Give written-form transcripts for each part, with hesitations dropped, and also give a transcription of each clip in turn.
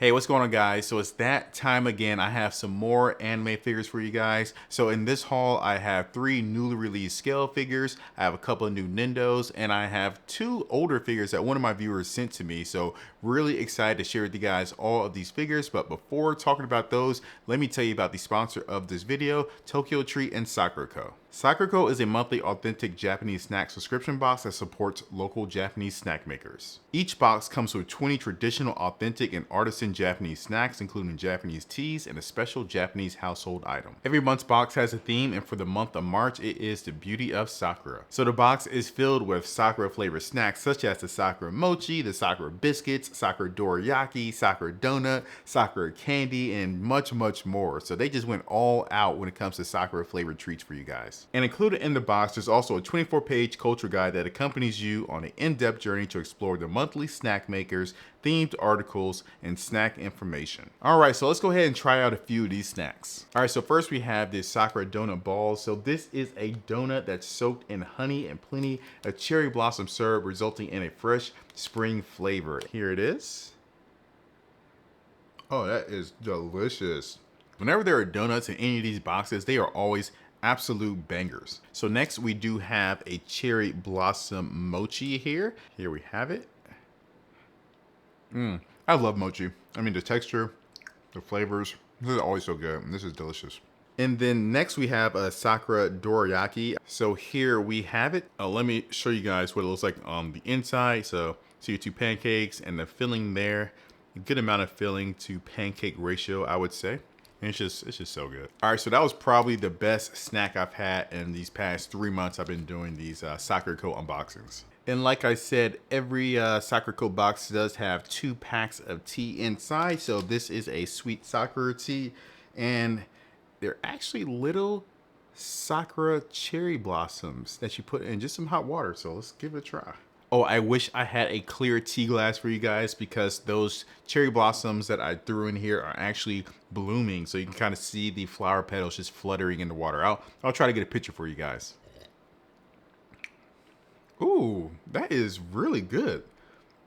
Hey, what's going on, guys? So it's that time again. I have some more anime figures for you guys. So in this haul, I have 3 newly released scale figures. I have a couple of new Nendos, and I have 2 older figures that one of my viewers sent to me. So really excited to share with you guys all of these figures. But before talking about those, let me tell you about the sponsor of this video, Tokyo Treat and Sakuraco. Sakuraco is a monthly authentic Japanese snack subscription box that supports local Japanese snack makers. Each box comes with 20 traditional, authentic, and artisan Japanese snacks, including Japanese teas and a special Japanese household item. Every month's box has a theme, and for the month of March, it is the beauty of Sakura. So the box is filled with Sakura flavored snacks such as the Sakura mochi, the Sakura biscuits, Sakura dorayaki, Sakura donut, Sakura candy, and much more. So they just went all out when it comes to Sakura flavored treats for you guys. And included in the box, there's also a 24-page culture guide that accompanies you on an in-depth journey to explore the monthly snack makers, themed articles, and snack information. All right, so let's go ahead and try out a few of these snacks. All right, so first we have this Sakura donut balls. So this is a donut that's soaked in honey and plenty of cherry blossom syrup, resulting in a fresh spring flavor. Here it is. Oh, that is delicious. Whenever there are donuts in any of these boxes, they are always absolute bangers. So next we do have a cherry blossom mochi here. Here we have it. I love mochi. I mean, the texture, the flavors, this is always so good. This is delicious. And then next we have a Sakura dorayaki. So here we have it. Let me show you guys what it looks like on the inside. So see your 2 pancakes and the filling there. A good amount of filling to pancake ratio, I would say. And it's just so good. All right, so that was probably the best snack I've had in these past 3 months. I've been doing these Sakuraco unboxings. And like I said, every Sakuraco box does have 2 packs of tea inside. So this is a sweet Sakura tea, and they're actually little Sakura cherry blossoms that you put in just some hot water. So let's give it a try. Oh, I wish I had a clear tea glass for you guys, because those cherry blossoms that I threw in here are actually blooming. So you can kind of see the flower petals just fluttering in the water. I'll try to get a picture for you guys. Ooh, that is really good.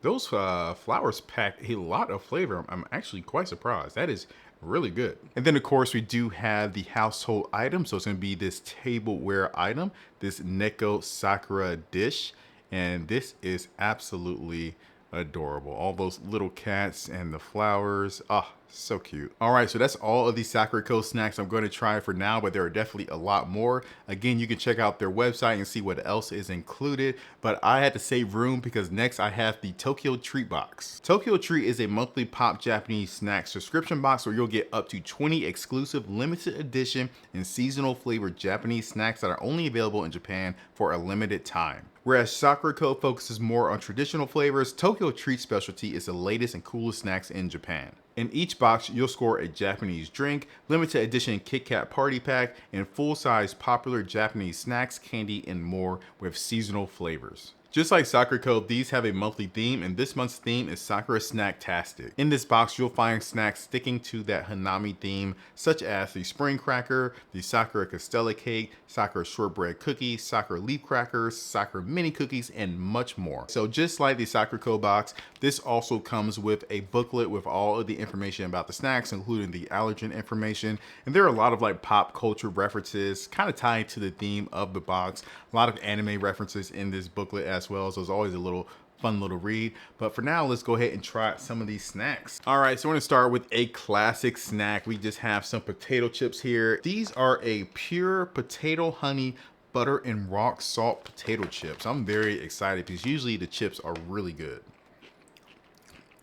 Those flowers pack a lot of flavor. I'm actually quite surprised. That is really good. And then of course we do have the household item. So it's gonna be this tableware item, this Neko Sakura dish. And this is absolutely adorable. All those little cats and the flowers. Ah, so cute. All right, so that's all of the Sakuraco snacks I'm going to try for now, but there are definitely a lot more. Again, you can check out their website and see what else is included, but I had to save room because next I have the Tokyo Treat box. Tokyo Treat is a monthly pop Japanese snack subscription box where you'll get up to 20 exclusive limited edition and seasonal flavored Japanese snacks that are only available in Japan for a limited time. Whereas Sakuraco focuses more on traditional flavors, Tokyo Treat's specialty is the latest and coolest snacks in Japan. In each box, you'll score a Japanese drink, limited edition Kit Kat party pack, and full-size popular Japanese snacks, candy, and more with seasonal flavors. Just like Sakuraco, these have a monthly theme, and this month's theme is Sakura Snacktastic. In this box, you'll find snacks sticking to that Hanami theme, such as the Spring Cracker, the Sakura Castella Cake, Sakura Shortbread Cookie, Sakura Leaf Crackers, Sakura Mini Cookies, and much more. So just like the Sakuraco box, this also comes with a booklet with all of the information about the snacks, including the allergen information. And there are a lot of like pop culture references, kind of tied to the theme of the box. A lot of anime references in this booklet as well, so it's always a fun little read. But for now, let's go ahead and try some of these snacks. All right, so we're gonna start with a classic snack. We just have some potato chips here. These are a pure potato honey butter and rock salt potato chips. I'm very excited because usually the chips are really good.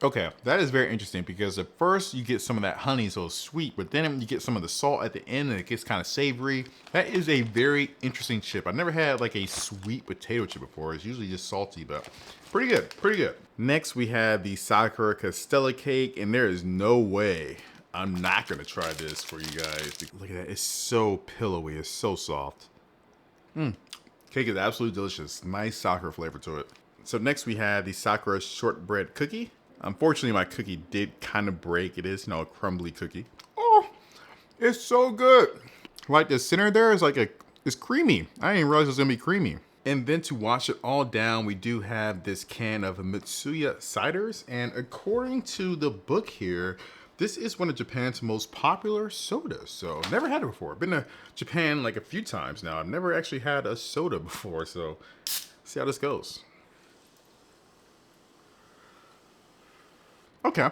Okay, that is very interesting because at first you get some of that honey, so it's sweet, but then you get some of the salt at the end and it gets kind of savory. That is a very interesting chip. I've never had like a sweet potato chip before. It's usually just salty, but pretty good, pretty good. Next, we have the Sakura Castella Cake, and there is no way I'm not gonna try this for you guys. Look at that, it's so pillowy, it's so soft. Cake is absolutely delicious. Nice Sakura flavor to it. So next we have the Sakura Shortbread Cookie. Unfortunately, my cookie did kind of break. It is, a crumbly cookie. Oh, it's so good. Like the center there is like it's creamy. I didn't even realize it was gonna be creamy. And then to wash it all down, we do have this can of Mitsuya ciders. And according to the book here, this is one of Japan's most popular sodas. So never had it before. Been to Japan like a few times now. I've never actually had a soda before. So see how this goes. Okay.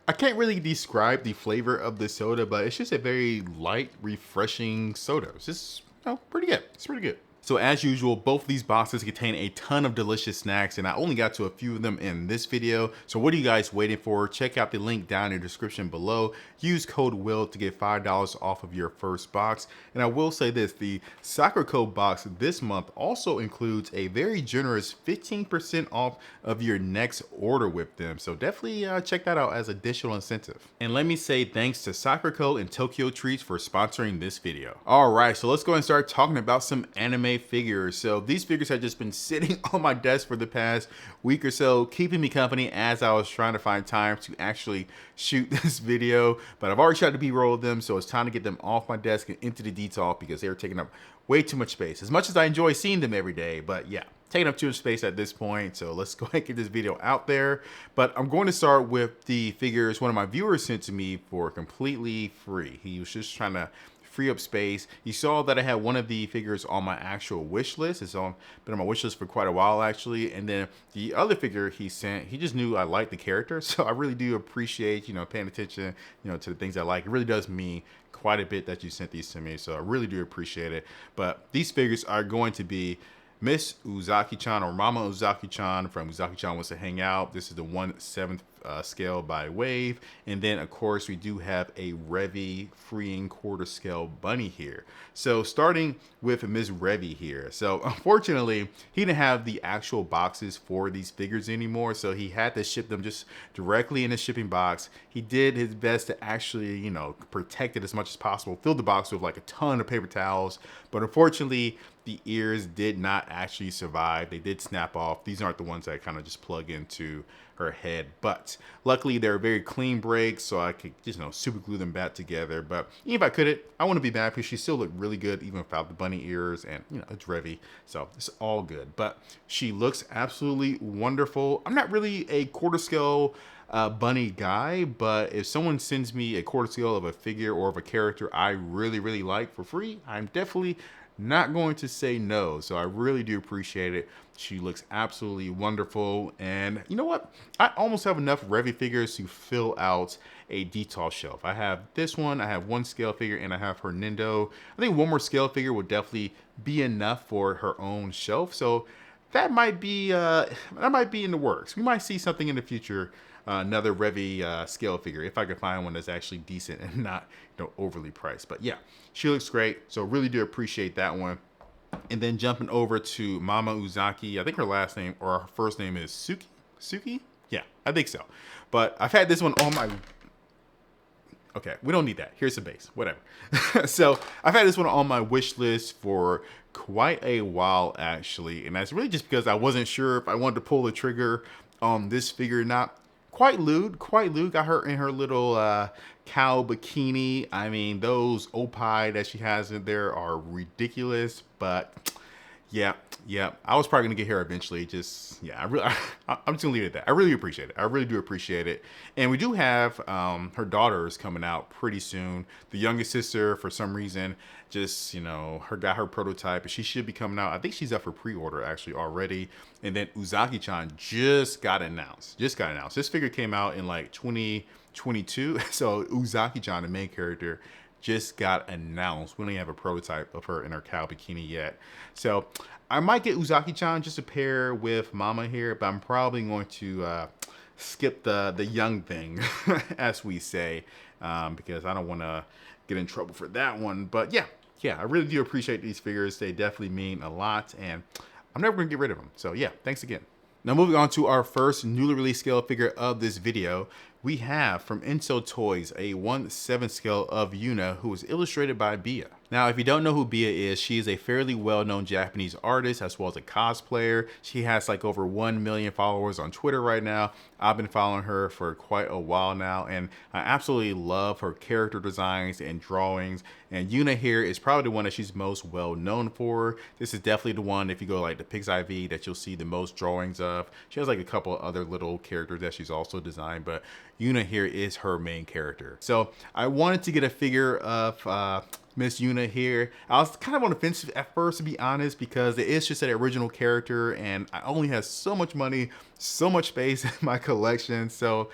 I can't really describe the flavor of the soda, but it's just a very light, refreshing soda. It's just, pretty good. It's pretty good. So as usual, both of these boxes contain a ton of delicious snacks, and I only got to a few of them in this video. So what are you guys waiting for? Check out the link down in the description below. Use code WILL to get $5 off of your first box. And I will say this, the Sakuraco box this month also includes a very generous 15% off of your next order with them. So definitely check that out as additional incentive. And let me say thanks to Sakuraco and Tokyo Treats for sponsoring this video. All right, so let's go and start talking about some anime figures. So these figures have just been sitting on my desk for the past week or so, keeping me company as I was trying to find time to actually shoot this video. But I've already shot the B-roll of them, so it's time to get them off my desk and into the detail because they're taking up way too much space. As much as I enjoy seeing them every day, but yeah, taking up too much space at this point. So let's go ahead and get this video out there. But I'm going to start with the figures one of my viewers sent to me for completely free. He was just trying to free up space. You saw that I had one of the figures on my actual wish list. It's been on my wish list for quite a while actually. And then the other figure he sent, he just knew I liked the character. So I really do appreciate, paying attention, to the things I like. It really does mean quite a bit that you sent these to me. So I really do appreciate it. But these figures are going to be Miss Uzaki-chan or Mama Uzaki-chan from Uzaki-chan Wants to Hang Out. This is the 1/7 scale by Wave. And then of course we do have a Revy freeing quarter scale bunny here. So starting with Miss Revy here. So unfortunately he didn't have the actual boxes for these figures anymore. So he had to ship them just directly in a shipping box. He did his best to actually, protect it as much as possible. Filled the box with like a ton of paper towels. But unfortunately the ears did not actually survive. They did snap off. These aren't the ones that kind of just plug into her head, but luckily they're very clean breaks, so I could just super glue them back together. But even if I couldn't, I wouldn't be mad because she still looked really good even without the bunny ears, and it's Revy, so it's all good. But she looks absolutely wonderful. I'm not really a quarter scale bunny guy, but if someone sends me a quarter scale of a figure or of a character I really like for free, I'm definitely not going to say no. So I really do appreciate it. She looks absolutely wonderful. And you know what? I almost have enough Revy figures to fill out a detail shelf. I have this one, I have one scale figure, and I have her Nendo. I think one more scale figure would definitely be enough for her own shelf. So that might be in the works. We might see something in the future, another Revy scale figure, if I could find one that's actually decent and not overly priced. But yeah, she looks great, so really do appreciate that one. And then jumping over to Mama Uzaki, I think her last name or her first name is Suki? Yeah, I think so. But I've had this one on my... Okay, we don't need that. Here's the base, whatever. So I've had this one on my wish list for quite a while actually, and that's really just because I wasn't sure if I wanted to pull the trigger on this figure or not. Quite lewd got her in her little cow bikini. I mean, those opai that she has in there are ridiculous, but yeah, I was probably gonna get her eventually. Just I'm just gonna leave it at that. I really appreciate it. I really do appreciate it. And we do have her daughters coming out pretty soon. The youngest sister, for some reason, just got her prototype, and she should be coming out. I think she's up for pre-order actually already. And then Uzaki-chan just got announced. This figure came out in like 2022. So Uzaki-chan, the main character, just got announced. We don't even have a prototype of her in her cow bikini yet. So I might get Uzaki-chan just to pair with Mama here, but I'm probably going to skip the young thing, as we say, because I don't want to get in trouble for that one. But yeah, I really do appreciate these figures. They definitely mean a lot, and I'm never going to get rid of them. So yeah, thanks again. Now moving on to our first newly released scale figure of this video, we have from Ensoutoys a 1/7 scale of Yuna, who was illustrated by Biya. Now, if you don't know who Biya is, she is a fairly well-known Japanese artist as well as a cosplayer. She has like over 1 million followers on Twitter right now. I've been following her for quite a while now, and I absolutely love her character designs and drawings. And Yuna here is probably the one that she's most well known for. This is definitely the one, if you go like the PixIV, that you'll see the most drawings of. She has like a couple other little characters that she's also designed, but Yuna here is her main character. So I wanted to get a figure of Miss Yuna here. I was kind of on the fence at first, to be honest, because it is just an original character and I only have so much money, so much space in my collection. So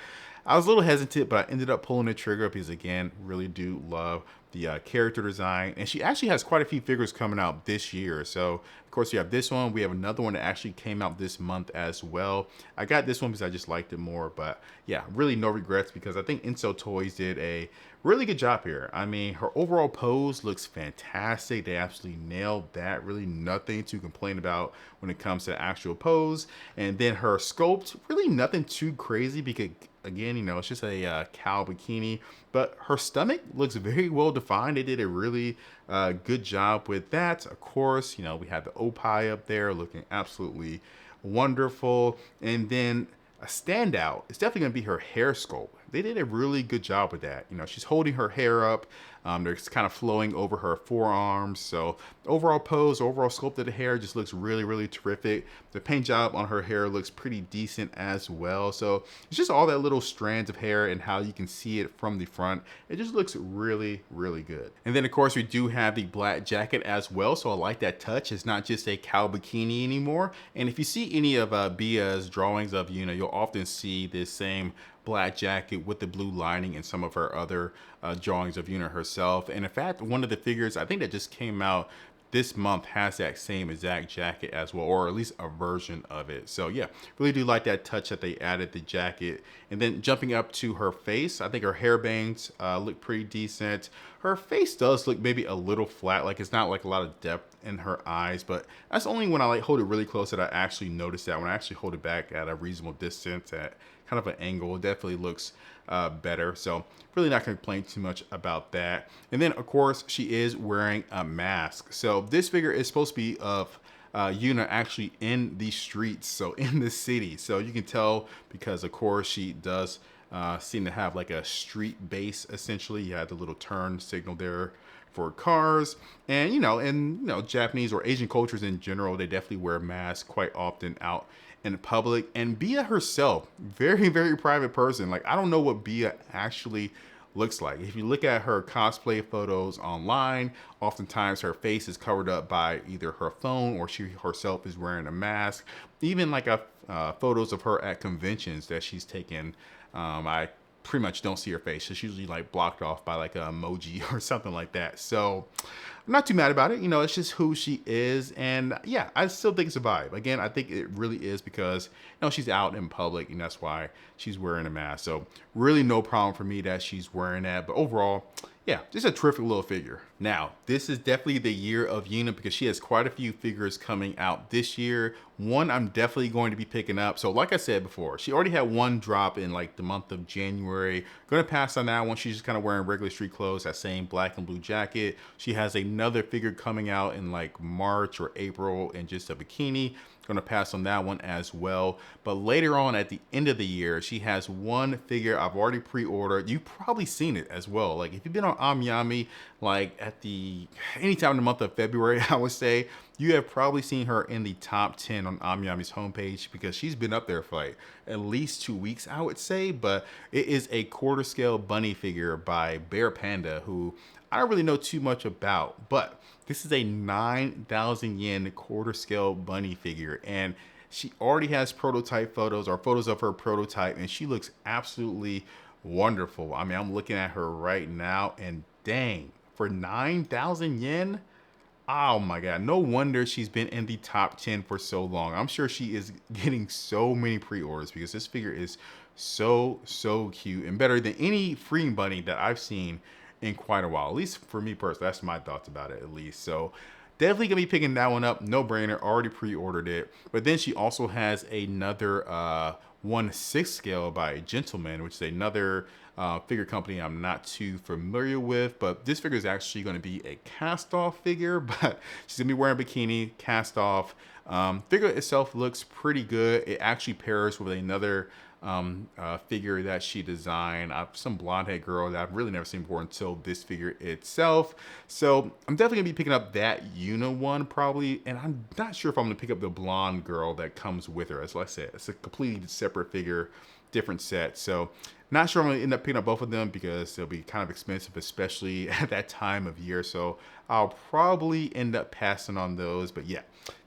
I was a little hesitant, but I ended up pulling the trigger because, again, really do love the character design. And she actually has quite a few figures coming out this year. So, of course, you have this one. We have another one that actually came out this month as well. I got this one because I just liked it more. But, yeah, really no regrets because I think Ensoutoys did a really good job here. I mean, her overall pose looks fantastic. They absolutely nailed that. Really nothing to complain about when it comes to the actual pose. And then her sculpt, really nothing too crazy because, again, you know, it's just a cow bikini, but her stomach looks very well defined. They did a really good job with that. Of course, you know, we have the opai up there looking absolutely wonderful. And then a standout is definitely going to be her hair sculpt. They did a really good job with that. You know, she's holding her hair up. They're kind of flowing over her forearms. So overall pose, overall sculpt of the hair just looks really, really terrific. The paint job on her hair looks pretty decent as well. So it's just all that little strands of hair and how you can see it from the front. It just looks really, really good. And then of course we do have the black jacket as well. So I like that touch. It's not just a cow bikini anymore. And if you see any of Biya's drawings of Yuna, you'll often see this same black jacket with the blue lining and some of her other drawings of Yuna herself. And in fact, one of the figures I think that just came out this month has that same exact jacket as well, or at least a version of it. So yeah, really do like that touch that they added the jacket. And then jumping up to her face, I think her hair bangs look pretty decent. Her face does look maybe a little flat, like it's not like a lot of depth in her eyes, but that's only when I like hold it really close that I actually notice that. When I actually hold it back at a reasonable distance at kind of an angle, it definitely looks better. So really not going to complain too much about that. And then of course she is wearing a mask. So this figure is supposed to be of Yuna actually in the streets, so in the city. So you can tell because of course she does seem to have like a street base essentially. You had the little turn signal there for cars, and you know, Japanese or Asian cultures in general, they definitely wear masks quite often out in public. And Biya herself, very, very private person. Like, I don't know what Biya actually looks like. If you look at her cosplay photos online, oftentimes her face is covered up by either her phone or she herself is wearing a mask. Even like photos of her at conventions that she's taken, I pretty much don't see her face. It's usually like blocked off by like an emoji or something like that. So I'm not too mad about it. You know, it's just who she is. And yeah, I still think it's a vibe. Again, I think it really is because, you know, she's out in public and that's why she's wearing a mask. So really no problem for me that she's wearing that. But overall, yeah, just a terrific little figure. Now, this is definitely the year of Yuna because she has quite a few figures coming out this year. One I'm definitely going to be picking up. So like I said before, she already had one drop in like the month of January. Going to pass on that one. She's just kind of wearing regular street clothes, that same black and blue jacket. She has another figure coming out in like March or April in just a bikini. Going to pass on that one as well. But later on at the end of the year, she has one figure I've already pre-ordered. You've probably seen it as well. Like if you've been on Amiyami, like at anytime in the month of February, I would say, you have probably seen her in the top 10 on Amiyami's homepage because she's been up there for like at least 2 weeks, I would say. But it is a quarter scale bunny figure by Bear Panda, who I don't really know too much about, but this is a 9,000 yen quarter scale bunny figure. And she already has prototype photos or photos of her prototype, and she looks absolutely wonderful. I mean, I'm looking at her right now and dang, for 9,000 yen, oh my God, no wonder she's been in the top 10 for so long. I'm sure she is getting so many pre-orders because this figure is so cute and better than any free bunny that I've seen in quite a while. At least for me personally, that's my thoughts about it at least. So definitely gonna be picking that one up, no brainer, already pre-ordered it. But then she also has another 1/6 scale by Gentleman, which is another figure company I'm not too familiar with, but this figure is actually going to be a cast-off figure, but she's going to be wearing a bikini, cast-off. Figure itself looks pretty good. It actually pairs with another figure that she designed, some blonde head girl that I've really never seen before until this figure itself. So I'm definitely gonna be picking up that Yuna one probably, and I'm not sure if I'm gonna pick up the blonde girl that comes with her. As I said, it's a completely separate figure, different set. So not sure I'm gonna end up picking up both of them because they'll be kind of expensive, especially at that time of year. So I'll probably end up passing on those, but yeah,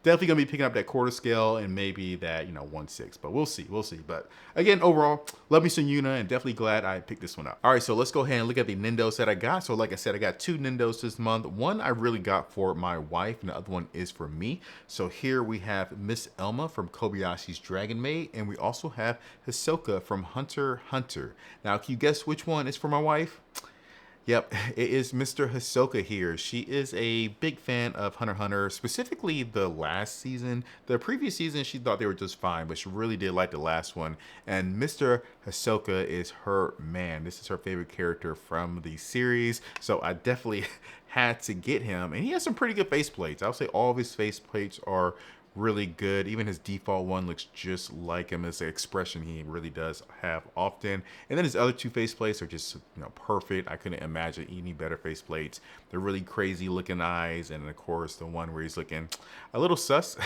definitely gonna be picking up that quarter scale and maybe that 1/6, but we'll see, But again, overall, love me some Yuna and definitely glad I picked this one up. All right, so let's go ahead and look at the Nendos that I got. So like I said, I got 2 Nendos this month. One I really got for my wife, and the other one is for me. So here we have Miss Elma from Kobayashi's Dragon Maid, and we also have Hisoka from Hunter x Hunter. Now, can you guess which one is for my wife? Yep, it is Mr. Hisoka here. She is a big fan of Hunter x Hunter, specifically the last season. The previous season, she thought they were just fine, but she really did like the last one. And Mr. Hisoka is her man. This is her favorite character from the series, so I definitely had to get him. And he has some pretty good faceplates. I would say all of his faceplates are really good. Even his default one looks just like him. It's an expression he really does have often. And then his other 2 faceplates are just perfect. I couldn't imagine any better faceplates. They're really crazy looking eyes, and of course the one where he's looking a little sus.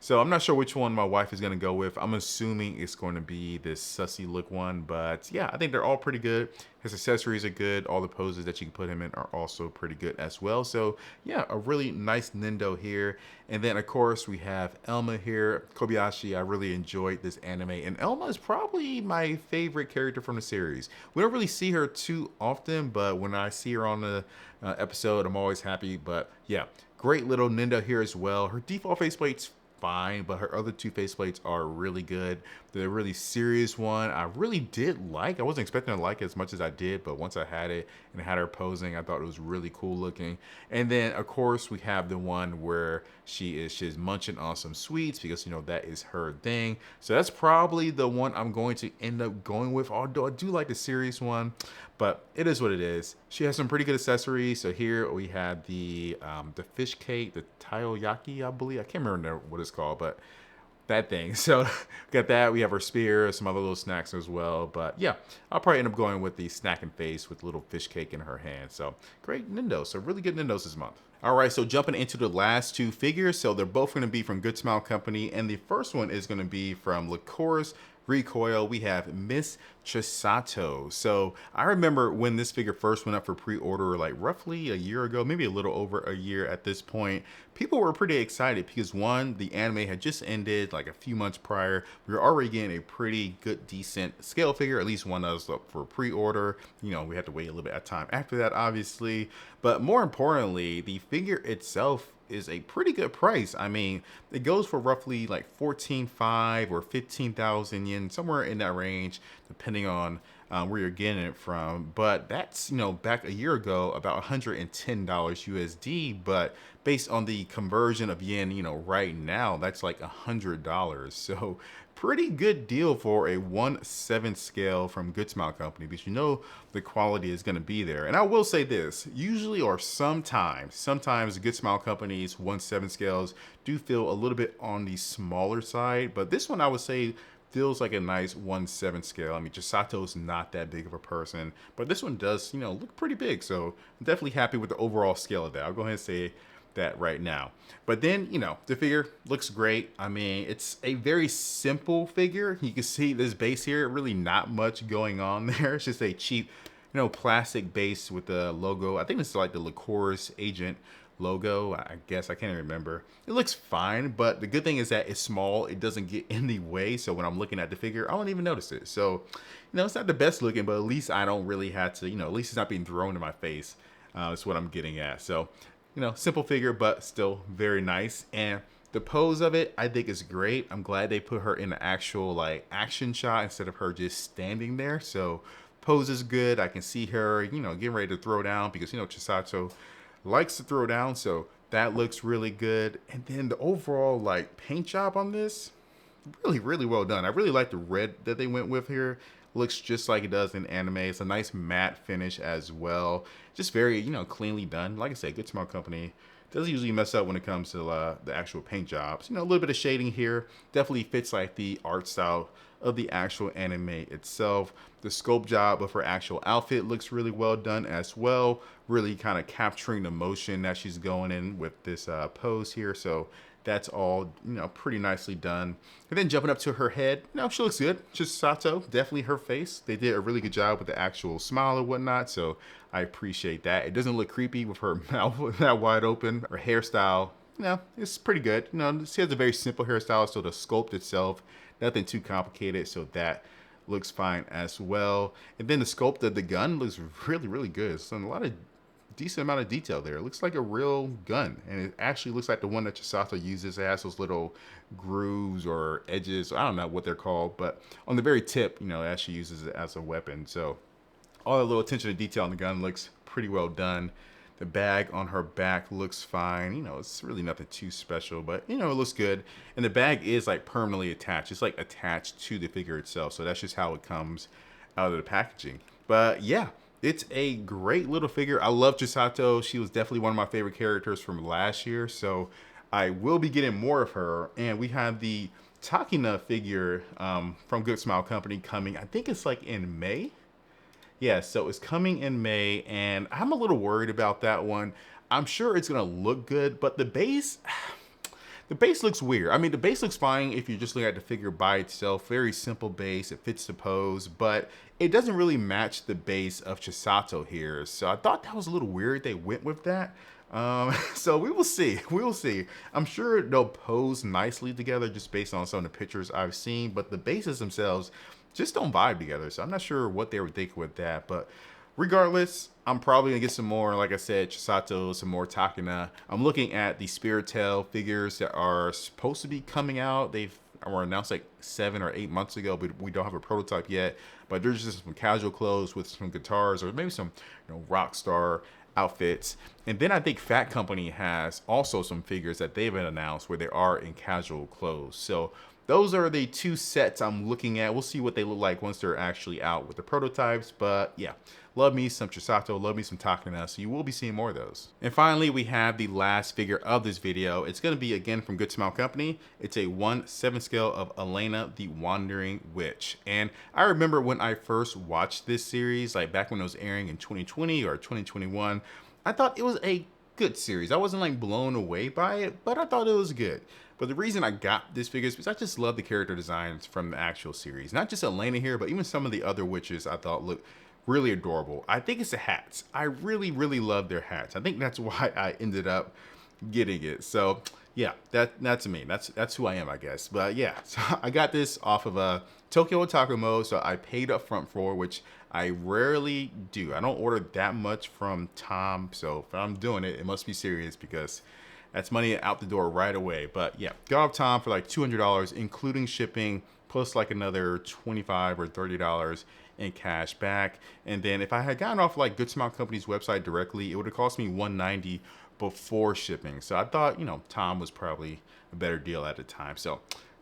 So I'm not sure which one my wife is going to go with. I'm assuming it's going to be this sussy look one, but yeah, I think they're all pretty good. His accessories are good. All the poses that you can put him in are also pretty good as well. So yeah, a really nice Nendo here. And then of course we have Elma here. Kobayashi, I really enjoyed this anime, and Elma is probably my favorite character from the series. We don't really see her too often, but when I see her on the episode, I'm always happy. But yeah, great little Nendo here as well. Her default faceplate's fine, but her other 2 faceplates are really good. The really serious one I really did like. I wasn't expecting to like it as much as I did, but once I had it and had her posing, I thought it was really cool looking. And then of course we have the one where she's munching on some sweets because that is her thing. So that's probably the one I'm going to end up going with, although I do like the serious one, but it is what it is. She has some pretty good accessories. So here we have the fish cake, the taiyaki, I believe. I can't remember what it's called, but that thing. So we got that. We have our spear, some other little snacks as well. But yeah, I'll probably end up going with the snacking face with a little fish cake in her hand. So great Nendos. So really good Nendos this month. All right, so jumping into the last 2 figures. So they're both going to be from Good Smile Company, and the first one is going to be from Lycoris Recoil. We have Miss Chisato. So I remember when this figure first went up for pre-order, like roughly a year ago, maybe a little over a year at this point. People were pretty excited because one, the anime had just ended like a few months prior. We were already getting a pretty good, decent scale figure, at least one that was up for pre-order. We had to wait a little bit of time after that, obviously. But more importantly, the figure itself is a pretty good price. I mean, it goes for roughly like 14,500 or 15,000 yen, somewhere in that range, depending on where you're getting it from. But that's, back a year ago, about $110 USD. But based on the conversion of yen, right now, that's like $100. So pretty good deal for a 1/7 scale from Good Smile Company, because the quality is going to be there. And I will say this, usually or sometimes Good Smile Company's 1/7 scales do feel a little bit on the smaller side, but this one I would say feels like a nice 1/7 scale. I mean, Chisato's not that big of a person, but this one does, look pretty big. So I'm definitely happy with the overall scale of that. I'll go ahead and say that right now. But then, the figure looks great. I mean, it's a very simple figure. You can see this base here, really not much going on there. It's just a cheap, plastic base with the logo. I think it's like the Lycoris agent logo. I guess I can't even remember. It looks fine, but the good thing is that it's small. It doesn't get in the way. So when I'm looking at the figure, I don't even notice it. So, it's not the best looking, but at least I don't really have to, at least it's not being thrown in my face. That's what I'm getting at. So, simple figure, but still very nice. And the pose of it, I think is great. I'm glad they put her in an actual like action shot instead of her just standing there. So pose is good. I can see her, getting ready to throw down because, Chisato likes to throw down. So that looks really good. And then the overall like paint job on this, really, really well done. I really like the red that they went with here. looks just like it does in anime. It's a nice matte finish as well. Just very, cleanly done. Like I said, Good Smile Company doesn't usually mess up when it comes to the actual paint jobs. A little bit of shading here definitely fits like the art style of the actual anime itself. The sculpt job of her actual outfit looks really well done as well, really kind of capturing the motion that she's going in with this pose here. So that's all, pretty nicely done. And then jumping up to her head, she looks good. Chisato, definitely her face. They did a really good job with the actual smile and whatnot, so I appreciate that. It doesn't look creepy with her mouth that wide open. Her hairstyle, it's pretty good. She has a very simple hairstyle, so the sculpt itself, nothing too complicated, so that looks fine as well. And then the sculpt of the gun looks really, really good. So a lot of decent amount of detail there. It looks like a real gun, and it actually looks like the one that Chisato uses. It has those little grooves or edges. I don't know what they're called, but on the very tip, it actually uses it as a weapon. So all the little attention to detail on the gun looks pretty well done. The bag on her back looks fine. It's really nothing too special, but it looks good. And the bag is like permanently attached. It's like attached to the figure itself. So that's just how it comes out of the packaging. But yeah, it's a great little figure. I love Chisato. She was definitely one of my favorite characters from last year. So I will be getting more of her. And we have the Takina figure from Good Smile Company coming. I think it's like in May. Yeah, so it's coming in May, and I'm a little worried about that one. I'm sure it's gonna look good, but the base looks weird. I mean, the base looks fine if you're just looking at the figure by itself. Very simple base, it fits the pose, but it doesn't really match the base of Chisato here. So I thought that was a little weird they went with that. So we will see. We will see. I'm sure they'll pose nicely together just based on some of the pictures I've seen, but the bases themselves just don't vibe together. So I'm not sure what they were thinking with that. But regardless, I'm probably going to get some more, like I said, Chisato, some more Takina. I'm looking at the Spirit Tail figures that are supposed to be coming out. They've were announced like 7 or 8 months ago, but we don't have a prototype yet. But there's just some casual clothes with some guitars or maybe some rock star outfits. And then I think Fat Company has also some figures that they've announced where they are in casual clothes. So those are the two sets I'm looking at. We'll see what they look like once they're actually out with the prototypes. But yeah, love me some Chisato, love me some Takina, so you will be seeing more of those. And finally, we have the last figure of this video. It's going to be, again, from Good Smile Company. It's a 1/7 scale of Elaina, the Wandering Witch. And I remember when I first watched this series, like back when it was airing in 2020 or 2021, I thought it was a good series. I wasn't like blown away by it, but I thought it was good. But the reason I got this figure is because I just love the character designs from the actual series. Not just Elaina here, but even some of the other witches I thought looked really adorable. I think it's the hats. I really, really love their hats. I think that's why I ended up getting it. So yeah, that's me. That's who I am, I guess. But yeah, so I got this off of a Tokyo Otaku Mode, so I paid up front for, which I rarely do. I don't order that much from Tom, so if I'm doing it, it must be serious because that's money out the door right away. But yeah, got off Tom for like $200, including shipping, plus like another $25 or $30 in cash back. And then if I had gotten off like Good Smile Company's website directly, it would have cost me $190 before shipping. So I thought, Tom was probably a better deal at the time. So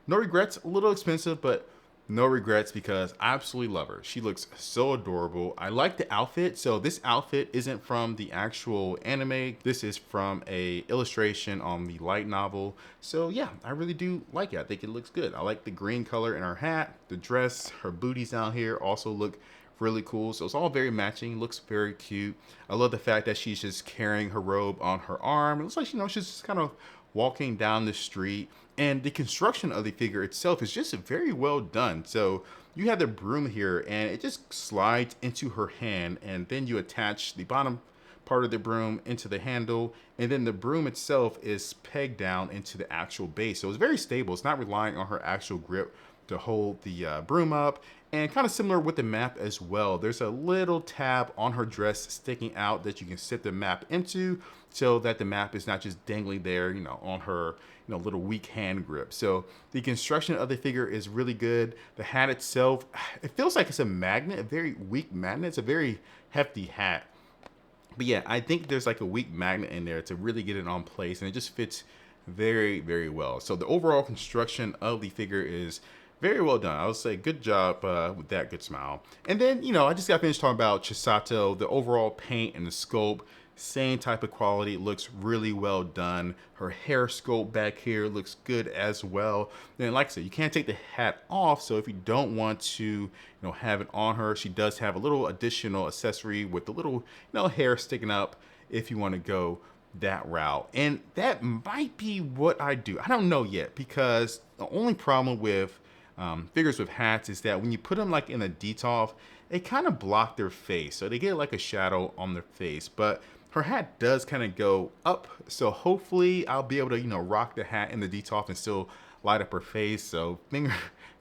no regrets, a little expensive, but no regrets because I absolutely love her. She looks so adorable. I like the outfit. So this outfit isn't from the actual anime. This is from a illustration on the light novel. So yeah, I really do like it. I think it looks good. I like the green color in her hat, the dress, her booties down here also look really cool. So it's all very matching, looks very cute. I love the fact that she's just carrying her robe on her arm. It looks like, she's just kind of walking down the street. And the construction of the figure itself is just very well done. So you have the broom here and it just slides into her hand, and then you attach the bottom part of the broom into the handle, and then the broom itself is pegged down into the actual base. So it's very stable. It's not relying on her actual grip to hold the broom up. And kind of similar with the map as well. There's a little tab on her dress sticking out that you can set the map into so that the map is not just dangling there, on her, little weak hand grip. So the construction of the figure is really good. The hat itself, it feels like it's a magnet, a very weak magnet. It's a very hefty hat. But yeah, I think there's like a weak magnet in there to really get it on place, and it just fits very, very well. So the overall construction of the figure is Very well done. I would say good job with that. Good smile. And then, I just got finished talking about Chisato. The overall paint and the sculpt, same type of quality. Looks really well done. Her hair sculpt back here looks good as well. Then, like I said, you can't take the hat off. So if you don't want to, have it on her, she does have a little additional accessory with the little, hair sticking up if you want to go that route. And that might be what I do. I don't know yet, because the only problem with figures with hats is that when you put them like in a detolf, they kind of block their face, so they get like a shadow on their face. But her hat does kind of go up, so hopefully I'll be able to rock the hat in the detolf and still light up her face. So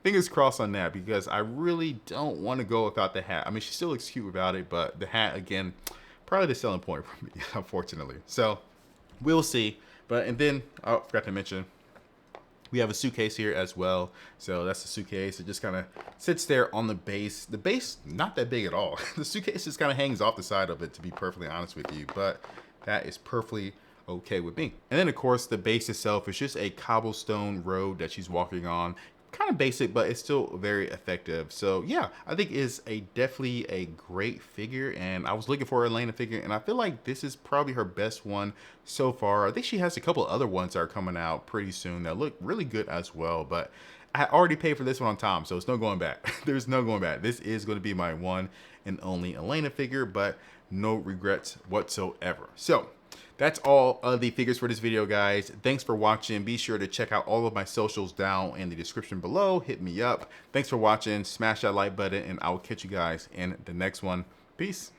fingers crossed on that, because I really don't want to go without the hat. I mean, she still looks cute without it, but the hat, again, probably the selling point for me, unfortunately. So we'll see. And then I forgot to mention, we have a suitcase here as well. So that's the suitcase. It just kind of sits there on the base. The base, not that big at all. The suitcase just kind of hangs off the side of it, to be perfectly honest with you. But that is perfectly okay with me. And then, of course, the base itself is just a cobblestone road that she's walking on. Kind of basic, but it's still very effective. So yeah, I think it's definitely a great figure, and I was looking for a Elaina figure, and I feel like this is probably her best one so far. I think she has a couple other ones that are coming out pretty soon that look really good as well, but I already paid for this one on time, so it's no going back. There's no going back. This is going to be my one and only Elaina figure, but no regrets whatsoever. So that's all of the figures for this video, guys. Thanks for watching. Be sure to check out all of my socials down in the description below. Hit me up. Thanks for watching. Smash that like button, and I will catch you guys in the next one. Peace.